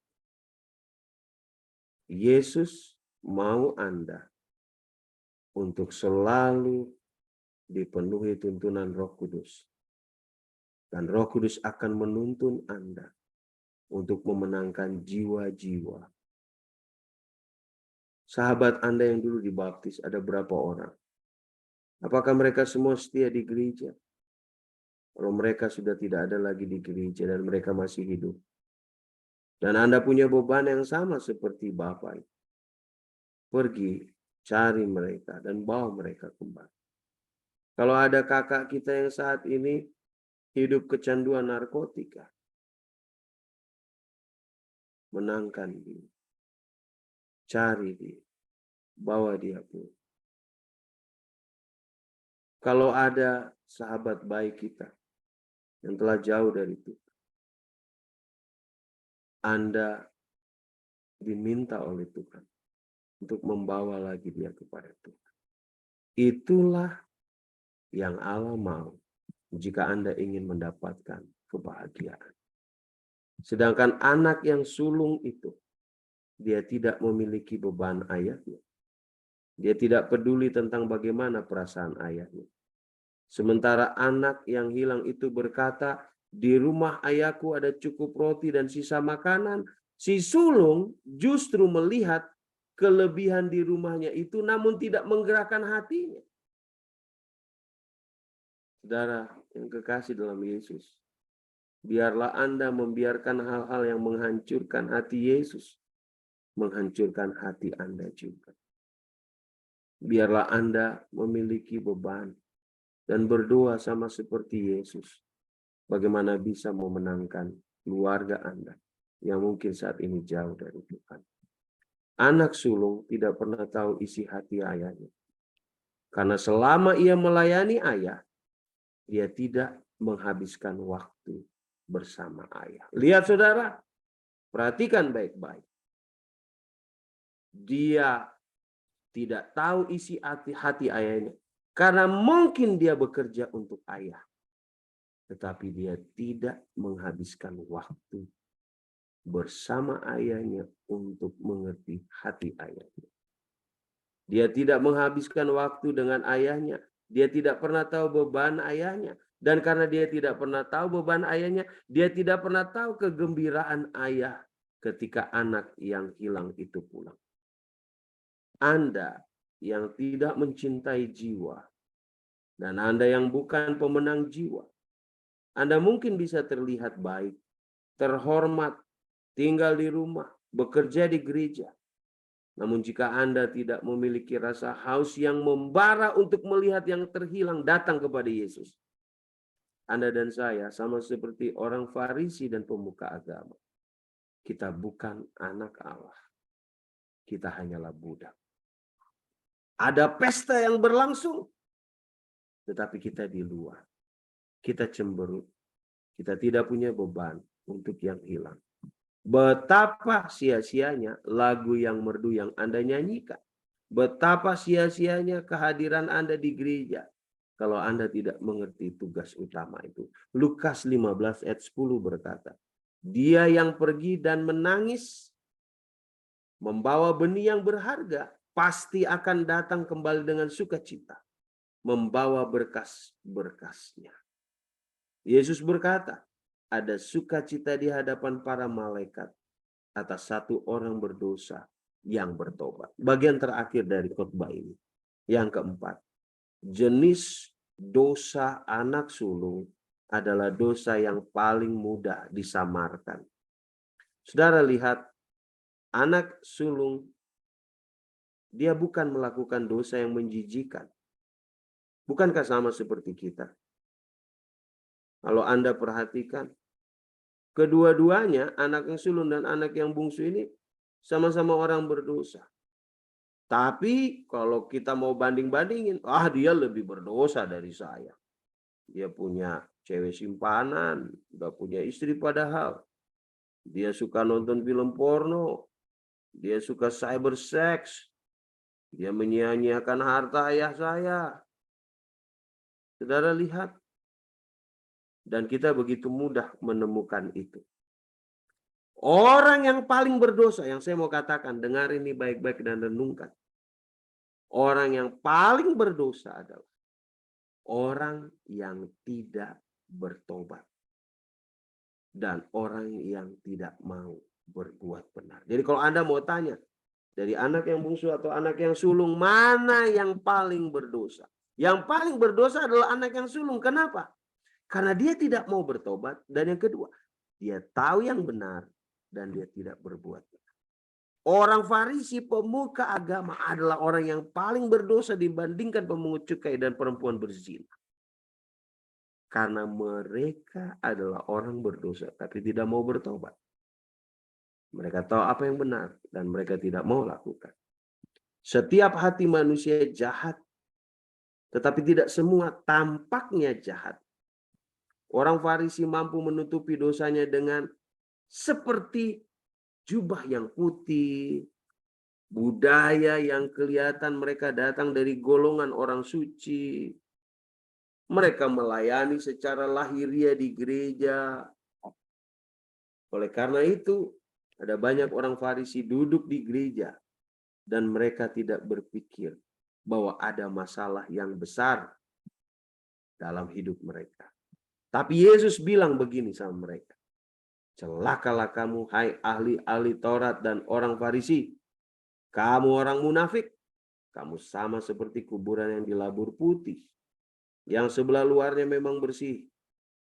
Yesus mau Anda untuk selalu dipenuhi tuntunan Roh Kudus. Dan Roh Kudus akan menuntun Anda untuk memenangkan jiwa-jiwa. Sahabat Anda yang dulu dibaptis ada berapa orang? Apakah mereka semua setia di gereja? Kalau mereka sudah tidak ada lagi di gereja dan mereka masih hidup. Dan Anda punya beban yang sama seperti Bapak. Pergi, cari mereka dan bawa mereka kembali. Kalau ada kakak kita yang saat ini hidup kecanduan narkotika, menangkan dia. Cari dia. Bawa dia pulang. Kalau ada sahabat baik kita yang telah jauh dari Tuhan, Anda diminta oleh Tuhan untuk membawa lagi dia kepada Tuhan. Itulah yang Allah mau jika Anda ingin mendapatkan kebahagiaan. Sedangkan anak yang sulung itu, dia tidak memiliki beban ayahnya. Dia tidak peduli tentang bagaimana perasaan ayahnya. Sementara anak yang hilang itu berkata, di rumah ayahku ada cukup roti dan sisa makanan. Si sulung justru melihat kelebihan di rumahnya itu namun tidak menggerakkan hatinya. Saudara yang kekasih dalam Yesus, biarlah Anda membiarkan hal-hal yang menghancurkan hati Yesus, menghancurkan hati Anda juga. Biarlah Anda memiliki beban dan berdoa sama seperti Yesus. Bagaimana bisa memenangkan keluarga Anda yang mungkin saat ini jauh dari Tuhan. Anak sulung tidak pernah tahu isi hati ayahnya. Karena selama ia melayani ayah, dia tidak menghabiskan waktu bersama ayah. Lihat saudara, perhatikan baik-baik. Dia tidak tahu isi hati ayahnya. Karena mungkin dia bekerja untuk ayah. Tetapi dia tidak menghabiskan waktu bersama ayahnya untuk mengerti hati ayahnya. Dia tidak menghabiskan waktu dengan ayahnya. Dia tidak pernah tahu beban ayahnya. Dan karena dia tidak pernah tahu beban ayahnya, dia tidak pernah tahu kegembiraan ayah ketika anak yang hilang itu pulang. Anda yang tidak mencintai jiwa, dan Anda yang bukan pemenang jiwa, Anda mungkin bisa terlihat baik, terhormat, tinggal di rumah, bekerja di gereja. Namun jika Anda tidak memiliki rasa haus yang membara untuk melihat yang terhilang datang kepada Yesus, Anda dan saya sama seperti orang Farisi dan pemuka agama. Kita bukan anak Allah. Kita hanyalah budak. Ada pesta yang berlangsung, tetapi kita di luar. Kita cemberut. Kita tidak punya beban untuk yang hilang. Betapa sia-sianya lagu yang merdu yang Anda nyanyikan. Betapa sia-sianya kehadiran Anda di gereja kalau Anda tidak mengerti tugas utama itu. Lukas 15 ayat 10 berkata, dia yang pergi dan menangis membawa benih yang berharga pasti akan datang kembali dengan sukacita, membawa berkas-berkasnya. Yesus berkata, ada sukacita di hadapan para malaikat atas satu orang berdosa yang bertobat. Bagian terakhir dari khotbah ini. Yang keempat, jenis dosa anak sulung adalah dosa yang paling mudah disamarkan. Saudara lihat, anak sulung dia bukan melakukan dosa yang menjijikan. Bukankah sama seperti kita? Kalau Anda perhatikan, kedua-duanya, anak yang sulung dan anak yang bungsu ini sama-sama orang berdosa. Tapi kalau kita mau banding-bandingin, dia lebih berdosa dari saya. Dia punya cewek simpanan, udah punya istri padahal. Dia suka nonton film porno, dia suka cyber sex, dia menyia-nyiakan harta ayah saya. Saudara lihat, dan kita begitu mudah menemukan itu. Orang yang paling berdosa, yang saya mau katakan, dengar ini baik-baik dan renungkan. Orang yang paling berdosa adalah orang yang tidak bertobat. Dan orang yang tidak mau berbuat benar. Jadi kalau Anda mau tanya, dari anak yang bungsu atau anak yang sulung, mana yang paling berdosa? Yang paling berdosa adalah anak yang sulung. Kenapa? Karena dia tidak mau bertobat. Dan yang kedua, dia tahu yang benar dan dia tidak berbuat benar. Orang Farisi, pemuka agama, adalah orang yang paling berdosa dibandingkan pemungut cukai dan perempuan berzina. Karena mereka adalah orang berdosa tapi tidak mau bertobat. Mereka tahu apa yang benar dan mereka tidak mau lakukan. Setiap hati manusia jahat, tetapi tidak semua tampaknya jahat. Orang Farisi mampu menutupi dosanya dengan seperti jubah yang putih, budaya yang kelihatan mereka datang dari golongan orang suci. Mereka melayani secara lahiriah di gereja. Oleh karena itu, ada banyak orang Farisi duduk di gereja dan mereka tidak berpikir bahwa ada masalah yang besar dalam hidup mereka. Tapi Yesus bilang begini sama mereka. Celakalah kamu, hai ahli-ahli Taurat dan orang Farisi. Kamu orang munafik. Kamu sama seperti kuburan yang dilabur putih. Yang sebelah luarnya memang bersih,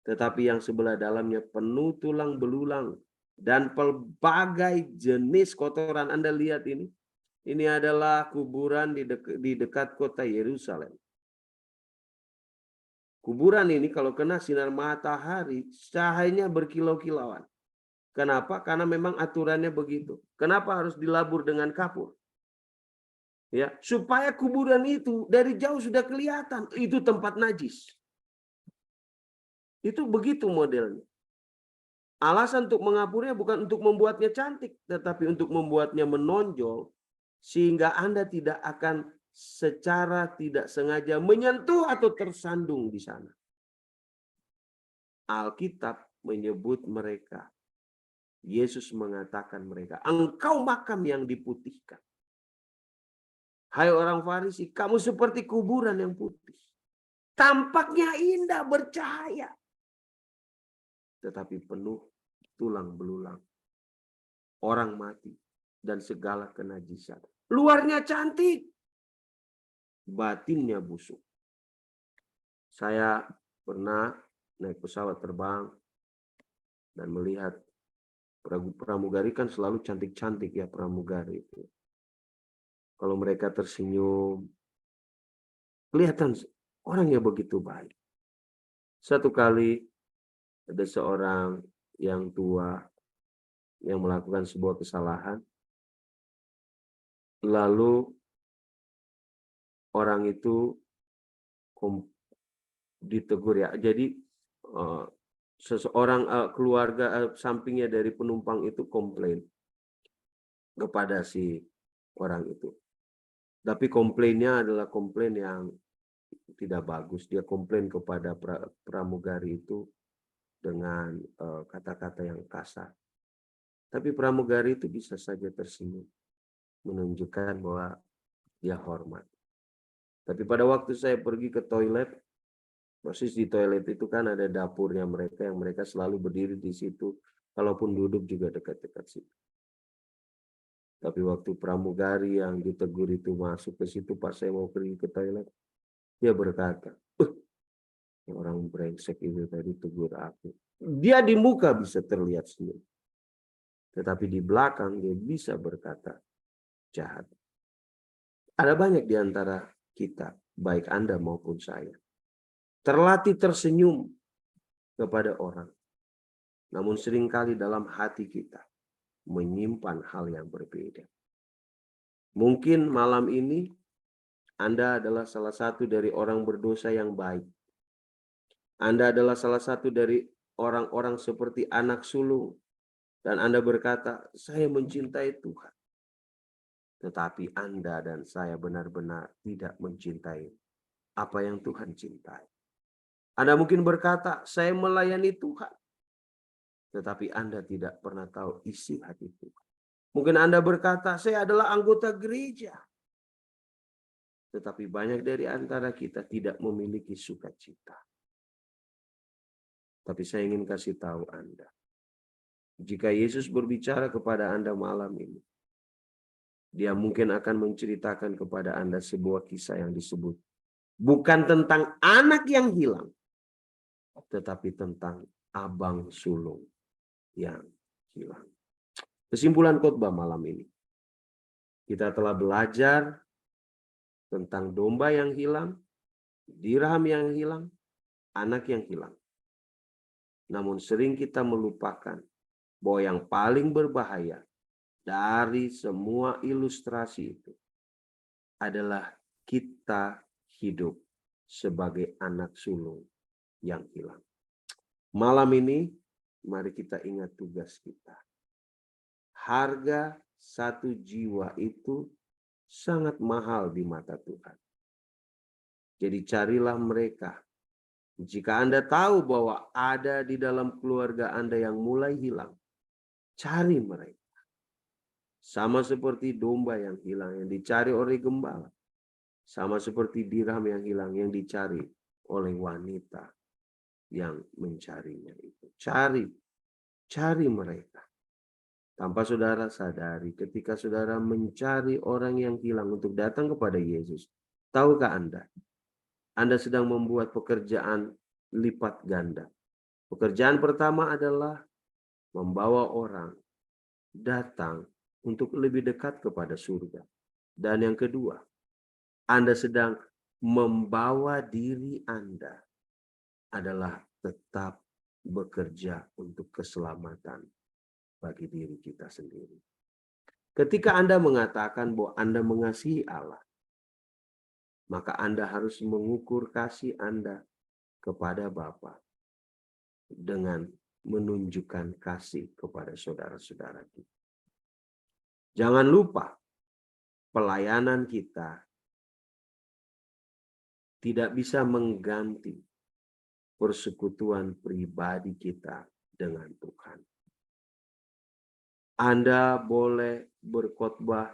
tetapi yang sebelah dalamnya penuh tulang belulang dan pelbagai jenis kotoran. Anda lihat ini. Ini adalah kuburan di dekat kota Yerusalem. Kuburan ini kalau kena sinar matahari, cahayanya berkilau-kilauan. Kenapa? Karena memang aturannya begitu. Kenapa harus dilabur dengan kapur? Ya, supaya kuburan itu dari jauh sudah kelihatan itu tempat najis. Itu begitu modelnya. Alasan untuk mengapurnya bukan untuk membuatnya cantik, tetapi untuk membuatnya menonjol sehingga Anda tidak akan secara tidak sengaja menyentuh atau tersandung di sana. Alkitab menyebut mereka, Yesus mengatakan mereka, engkau makam yang diputihkan. Hai orang Farisi, kamu seperti kuburan yang putih. Tampaknya indah, bercahaya. Tetapi penuh tulang belulang. Orang mati dan segala kenajisan. Luarnya cantik. Batinnya busuk. Saya pernah naik pesawat terbang dan melihat pramugari kan selalu cantik-cantik ya pramugari itu. Kalau mereka tersenyum, kelihatan orangnya begitu baik. Satu kali ada seorang yang tua yang melakukan sebuah kesalahan. Lalu orang itu ditegur ya. Jadi seseorang keluarga sampingnya dari penumpang itu komplain kepada si orang itu. Tapi komplainnya adalah komplain yang tidak bagus. Dia komplain kepada pramugari itu dengan kata-kata yang kasar. Tapi pramugari itu bisa saja tersenyum, menunjukkan bahwa dia hormat. Tapi pada waktu saya pergi ke toilet, persis di toilet itu kan ada dapurnya mereka yang mereka selalu berdiri di situ. Kalaupun duduk juga dekat-dekat situ. Tapi waktu pramugari yang ditegur itu masuk ke situ, pas saya mau pergi ke toilet, dia berkata, orang brengsek itu tadi tegur aku. Dia di muka bisa terlihat senyum. Tetapi di belakang dia bisa berkata jahat. Ada banyak di antara kita, baik Anda maupun saya, terlatih tersenyum kepada orang. Namun seringkali dalam hati kita menyimpan hal yang berbeda. Mungkin malam ini Anda adalah salah satu dari orang berdosa yang baik. Anda adalah salah satu dari orang-orang seperti anak sulung. Dan Anda berkata, saya mencintai Tuhan. Tetapi Anda dan saya benar-benar tidak mencintai apa yang Tuhan cintai. Anda mungkin berkata, saya melayani Tuhan. Tetapi Anda tidak pernah tahu isi hati Tuhan. Mungkin Anda berkata, saya adalah anggota gereja. Tetapi banyak dari antara kita tidak memiliki sukacita. Tapi saya ingin kasih tahu Anda. Jika Yesus berbicara kepada Anda malam ini, Dia mungkin akan menceritakan kepada Anda sebuah kisah yang disebut bukan tentang anak yang hilang, tetapi tentang abang sulung yang hilang. Kesimpulan khotbah malam ini. Kita telah belajar tentang domba yang hilang, dirham yang hilang, anak yang hilang. Namun sering kita melupakan bahwa yang paling berbahaya dari semua ilustrasi itu adalah kita hidup sebagai anak sulung yang hilang. Malam ini, mari kita ingat tugas kita. Harga satu jiwa itu sangat mahal di mata Tuhan. Jadi carilah mereka. Jika Anda tahu bahwa ada di dalam keluarga Anda yang mulai hilang, cari mereka. Sama seperti domba yang hilang, yang dicari oleh gembala. Sama seperti dirham yang hilang, yang dicari oleh wanita yang mencarinya itu. Cari mereka. Tanpa saudara sadari, ketika saudara mencari orang yang hilang untuk datang kepada Yesus, tahukah Anda? Anda sedang membuat pekerjaan lipat ganda. Pekerjaan pertama adalah membawa orang datang untuk lebih dekat kepada surga. Dan yang kedua, Anda sedang membawa diri Anda adalah tetap bekerja untuk keselamatan bagi diri kita sendiri. Ketika Anda mengatakan bahwa Anda mengasihi Allah, maka Anda harus mengukur kasih Anda kepada Bapa dengan menunjukkan kasih kepada saudara-saudara kita. Jangan lupa, pelayanan kita tidak bisa mengganti persekutuan pribadi kita dengan Tuhan. Anda boleh berkhotbah,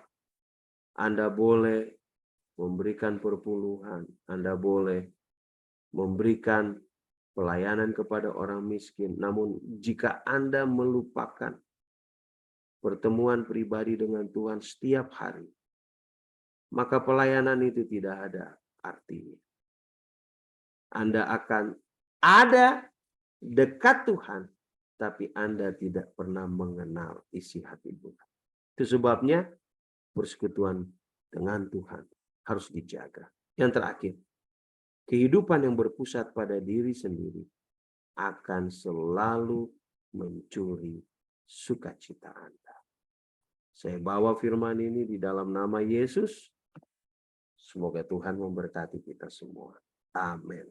Anda boleh memberikan perpuluhan, Anda boleh memberikan pelayanan kepada orang miskin. Namun jika Anda melupakan pertemuan pribadi dengan Tuhan setiap hari, maka pelayanan itu tidak ada artinya. Anda akan ada dekat Tuhan, tapi Anda tidak pernah mengenal isi hati Tuhan. Itu sebabnya persekutuan dengan Tuhan harus dijaga. Yang terakhir, kehidupan yang berpusat pada diri sendiri akan selalu mencuri sukacita Anda. Saya bawa firman ini di dalam nama Yesus. Semoga Tuhan memberkati kita semua. Amin.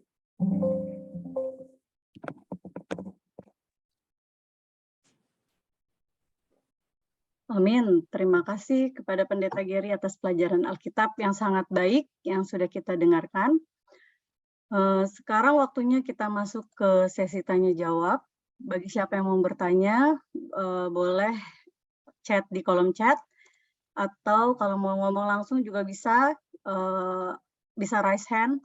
Amin. Terima kasih kepada Pendeta Geri atas pelajaran Alkitab yang sangat baik yang sudah kita dengarkan. Sekarang waktunya kita masuk ke sesi tanya jawab. Bagi siapa yang mau bertanya, boleh chat di kolom chat, atau kalau mau ngomong langsung juga bisa raise hand.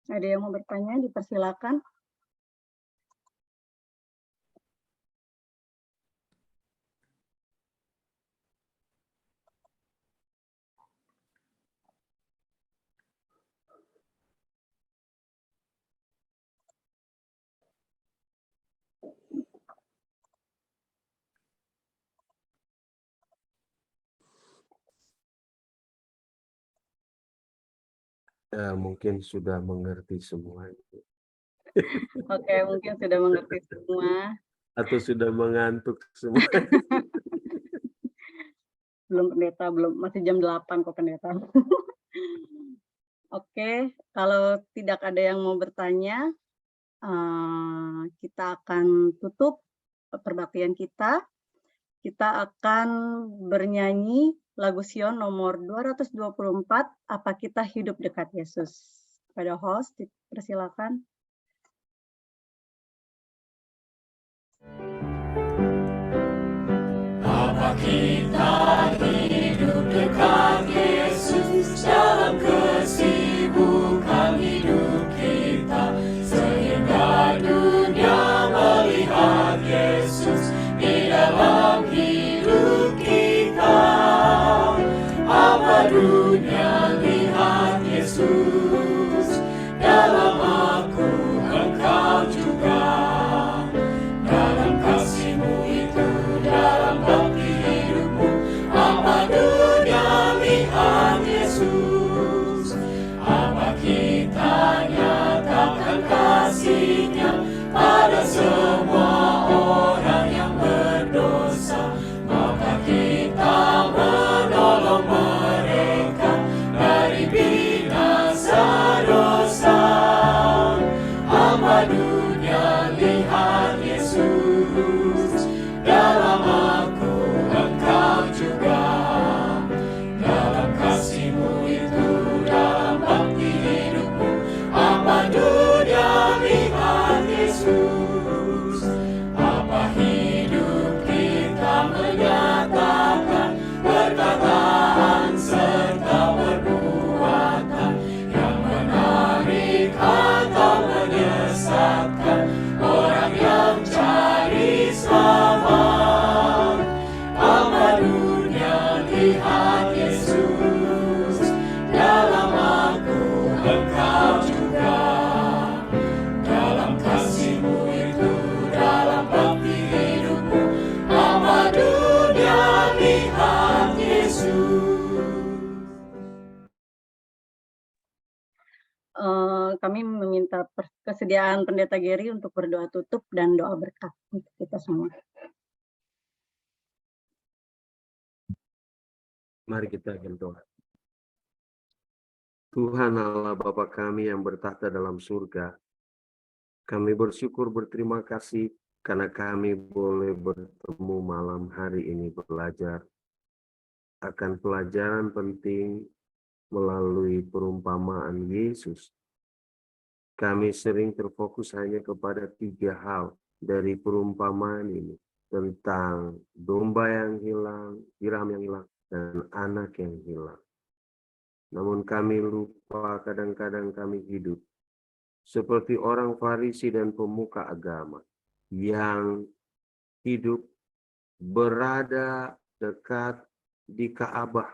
Ada yang mau bertanya, dipersilakan. Mungkin sudah mengerti semua. Oke, mungkin sudah mengerti semua. Atau sudah mengantuk semua. Belum pendeta, belum, masih jam 8 kok pendeta. Oke, kalau tidak ada yang mau bertanya, kita akan tutup perbaktian kita. Kita akan bernyanyi lagu Sion nomor 224, Apa Kita Hidup Dekat Yesus. Pada host, dipersilakan. Apa kita hidup dekat Yesus dalam kesibukan hidup kita, sehingga dunia melihat Yesus di dalam hidup kita. Apa dunia lihat Yesus dalam aku, engkau juga. Dalam kasih-Mu itu, dalam bakti hidupmu, apa dunia lihat Yesus. Apa kita nyatakan kasih-Nya pada semua orang yang berdosa, maka kita menolong mereka dari binasa dosa. Apa dunia lihat Yesus dalam aku, engkau juga. Dalam kasih-Mu itu, dalam bakti hidupmu, apa dunia lihat Yesus. Apa hidup kita menyatakan perkataan serta perbuatan yang menarik atau menyesatkan orang yang cari selamat. Apa dunia lihat Yesus dalam aku, engkau juga. Dalam kasih-Mu itu, dalam bakti hidupmu, apa dunia lihat Yesus. Kami meminta kesediaan Pendeta Gary untuk berdoa tutup dan doa berkat untuk kita semua. Mari kita berdoa. Tuhan Allah Bapa kami yang bertahta dalam surga, kami bersyukur berterima kasih karena kami boleh bertemu malam hari ini belajar akan pelajaran penting melalui perumpamaan Yesus. Kami sering terfokus hanya kepada 3 hal dari perumpamaan ini, tentang domba yang hilang, dirham yang hilang, dan anak yang hilang. Namun kami lupa, kadang-kadang kami hidup seperti orang Farisi dan pemuka agama yang hidup berada dekat di Ka'bah,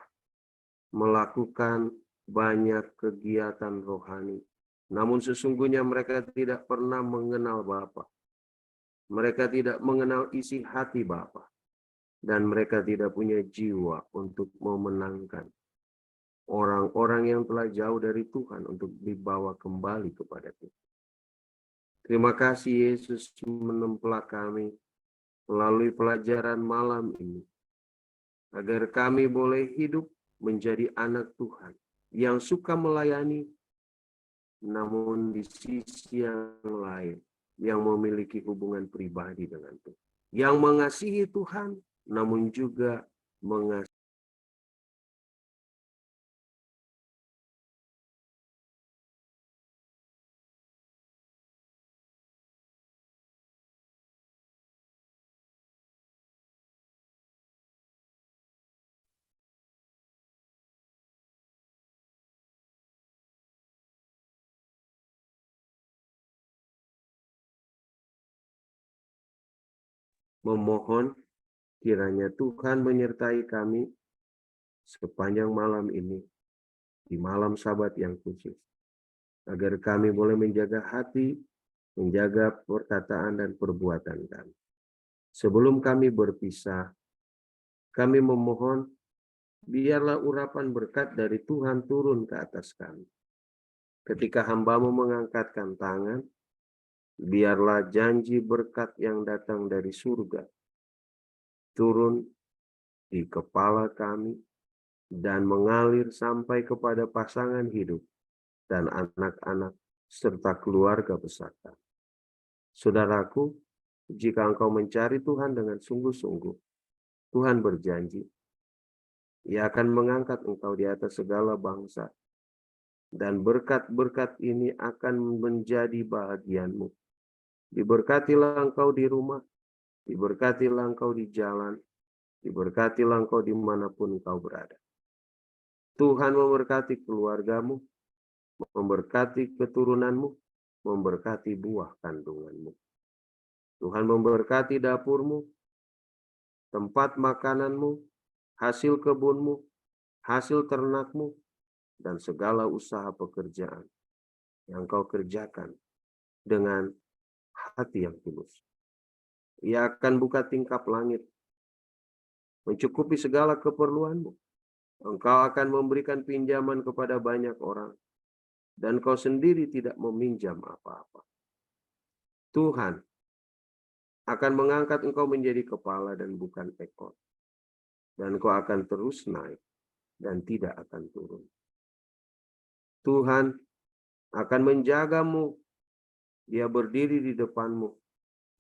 melakukan banyak kegiatan rohani. Namun sesungguhnya mereka tidak pernah mengenal Bapa. Mereka tidak mengenal isi hati Bapa. Dan mereka tidak punya jiwa untuk memenangkan orang-orang yang telah jauh dari Tuhan untuk dibawa kembali kepada Tuhan. Terima kasih Yesus menempelak kami melalui pelajaran malam ini, agar kami boleh hidup menjadi anak Tuhan yang suka melayani, namun di sisi yang lain yang memiliki hubungan pribadi dengan Tuhan, yang mengasihi Tuhan namun juga mengasihi memohon kiranya Tuhan menyertai kami sepanjang malam ini, di malam Sabat yang khusus, agar kami boleh menjaga hati, menjaga perkataan dan perbuatan kami. Sebelum kami berpisah, kami memohon biarlah urapan berkat dari Tuhan turun ke atas kami. Ketika hamba-Mu mengangkatkan tangan, biarlah janji berkat yang datang dari surga turun di kepala kami dan mengalir sampai kepada pasangan hidup dan anak-anak serta keluarga besar kami. Saudaraku, jika engkau mencari Tuhan dengan sungguh-sungguh, Tuhan berjanji, Ia akan mengangkat engkau di atas segala bangsa, dan berkat-berkat ini akan menjadi bahagianmu. Diberkatilah engkau di rumah, diberkatilah engkau di jalan, diberkatilah engkau dimanapun engkau berada. Tuhan memberkati keluargamu, memberkati keturunanmu, memberkati buah kandunganmu. Tuhan memberkati dapurmu, tempat makananmu, hasil kebunmu, hasil ternakmu, dan segala usaha pekerjaan yang kau kerjakan dengan hati yang tulus. Ia akan buka tingkap langit, mencukupi segala keperluanmu. Engkau akan memberikan pinjaman kepada banyak orang, dan kau sendiri tidak meminjam apa-apa. Tuhan akan mengangkat engkau menjadi kepala dan bukan ekor. Dan kau akan terus naik dan tidak akan turun. Tuhan akan menjagamu. Dia berdiri di depanmu,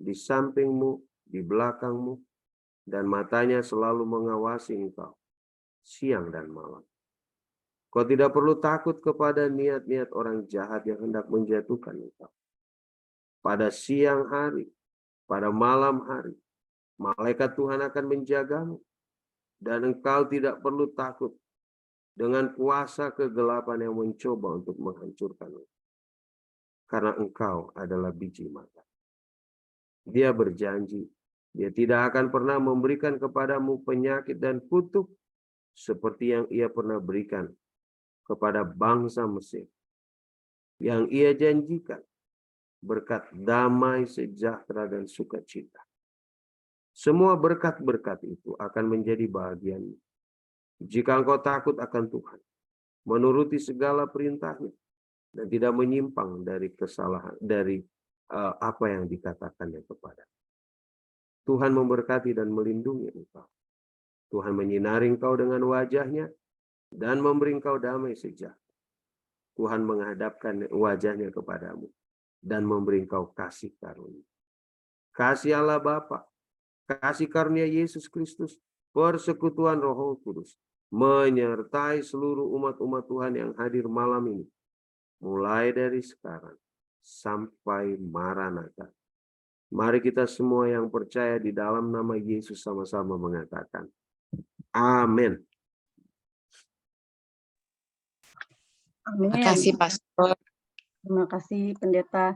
di sampingmu, di belakangmu, dan matanya selalu mengawasi engkau siang dan malam. Kau tidak perlu takut kepada niat-niat orang jahat yang hendak menjatuhkan engkau. Pada siang hari, pada malam hari, malaikat Tuhan akan menjagamu. Dan engkau tidak perlu takut dengan kuasa kegelapan yang mencoba untuk menghancurkanmu. Karena engkau adalah biji mata. Dia berjanji, Dia tidak akan pernah memberikan kepadamu penyakit dan kutuk seperti yang Ia pernah berikan kepada bangsa Mesir. Yang Ia janjikan berkat damai, sejahtera, dan sukacita. Semua berkat-berkat itu akan menjadi bahagianmu. Jika engkau takut akan Tuhan, menuruti segala perintahnya, dan tidak menyimpang dari kesalahan, dari apa yang dikatakannya kepada. Tuhan memberkati dan melindungi engkau. Tuhan menyinari engkau dengan wajahnya dan memberi engkau damai sejahtera. Tuhan menghadapkan wajahnya kepadamu dan memberi engkau kasih karunia. Kasih Allah Bapa, kasih karunia Yesus Kristus, persekutuan Roh Kudus, menyertai seluruh umat-umat Tuhan yang hadir malam ini. Mulai dari sekarang sampai Maranatha. Mari kita semua yang percaya di dalam nama Yesus sama-sama mengatakan, amin. Amin. Terima kasih, Pastor. Terima kasih, Pendeta.